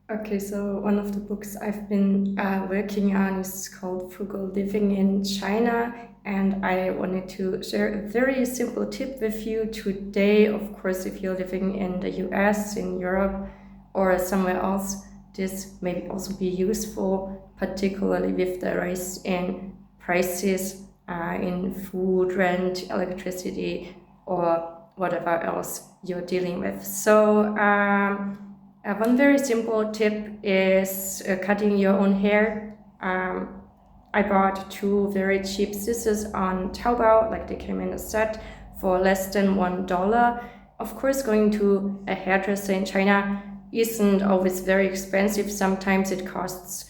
Okay, so one of the books I've been working on is called Frugal Living in China, and I wanted to share a very simple tip with you today. Of course, if you're living in the US, in Europe, or somewhere else, this may also be useful, particularly with the rise in prices in food, rent, electricity, or whatever else you're dealing with. One very simple tip is cutting your own hair. I bought two very cheap scissors on Taobao, like they came in a set for less than $1. Of course, going to a hairdresser in China isn't always very expensive. Sometimes it costs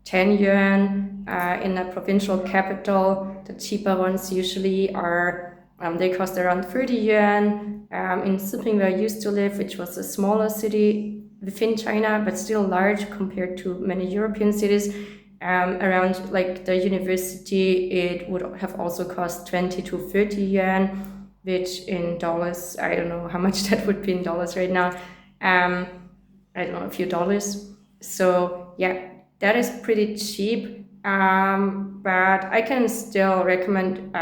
10 yuan. In a provincial capital, the cheaper ones usually are, they cost around 30 yuan. In Siping, where I used to live, which was a smaller city within China, but still large compared to many European cities, around like the university, it would have also cost 20 to 30 yuan, which in dollars, I don't know how much that would be in dollars right now. I don't know, a few dollars. So yeah, that is pretty cheap. But I can still recommend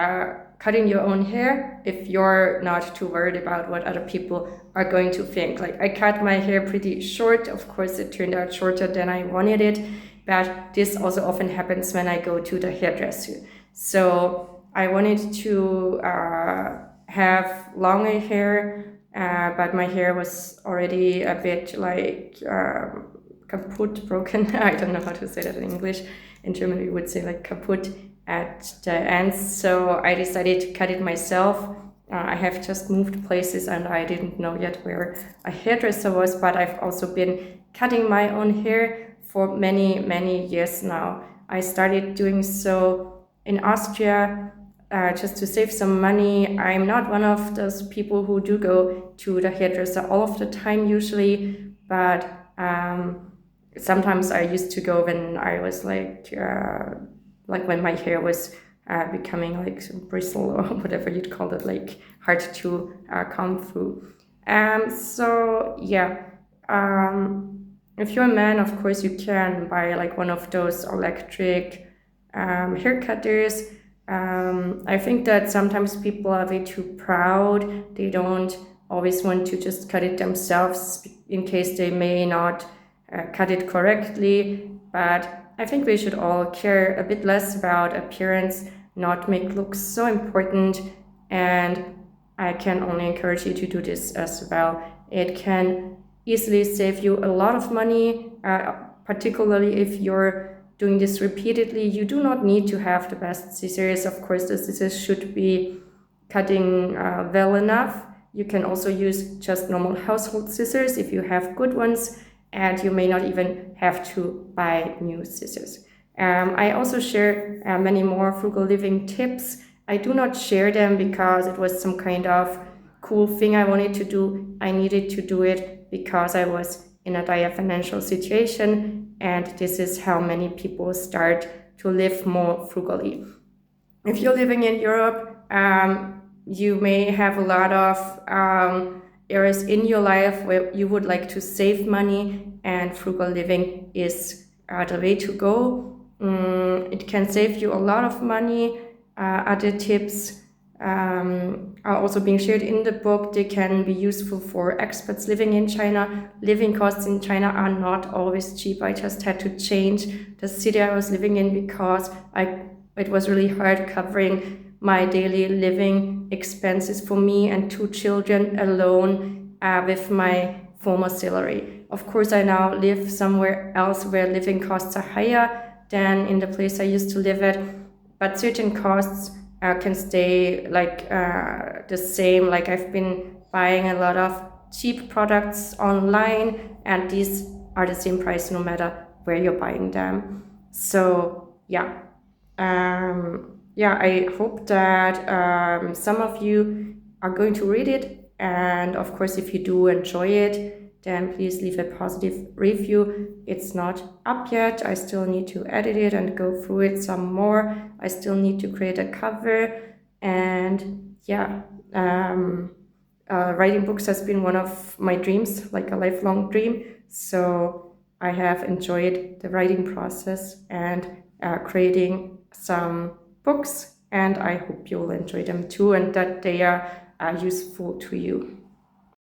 cutting your own hair if you're not too worried about what other people are going to think. Like I cut my hair pretty short. Of course, it turned out shorter than I wanted it, but this also often happens when I go to the hairdresser. So I wanted to have longer hair, but my hair was already a bit like kaputt, broken. I don't know how to say that in English. In German, we would say like kaputt at the ends. So I decided to cut it myself. I have just moved places and I didn't know yet where a hairdresser was, but I've also been cutting my own hair for many, many years now. I started doing so in Austria just to save some money. I'm not one of those people who do go to the hairdresser all of the time usually, but sometimes I used to go when I was like when my hair was becoming like bristle or whatever you'd call it, like hard to comb through. So yeah, if you're a man, of course you can buy like one of those electric hair cutters. I think that sometimes people are way too proud. They don't always want to just cut it themselves in case they may not cut it correctly. But I think we should all care a bit less about appearance, not make looks so important. And I can only encourage you to do this as well. It can easily save you a lot of money, particularly if you're doing this repeatedly. You do not need to have the best scissors. Of course, the scissors should be cutting well enough. You can also use just normal household scissors if you have good ones, and you may not even have to buy new scissors. I also share many more frugal living tips. I do not share them because it was some kind of cool thing I wanted to do. I needed to do it because I was in a dire financial situation, and this is how many people start to live more frugally. If you're living in Europe, you may have a lot of areas in your life where you would like to save money, and frugal living is the way to go. It can save you a lot of money. Other tips are also being shared in the book. They can be useful for expats living in China. Living costs in China are not always cheap. I just had to change the city I was living in because it was really hard covering my daily living expenses for me and two children alone with my former salary. Of course, I now live somewhere else where living costs are higher than in the place I used to live at, but certain costs can stay like the same. Like I've been buying a lot of cheap products online, and these are the same price no matter where you're buying them. So yeah. I hope that some of you are going to read it. And of course, if you do enjoy it, then please leave a positive review. It's not up yet. I still need to edit it and go through it some more. I still need to create a cover. And yeah, writing books has been one of my dreams, like a lifelong dream. So I have enjoyed the writing process and creating some books, and I hope you'll enjoy them too and that they are useful to you.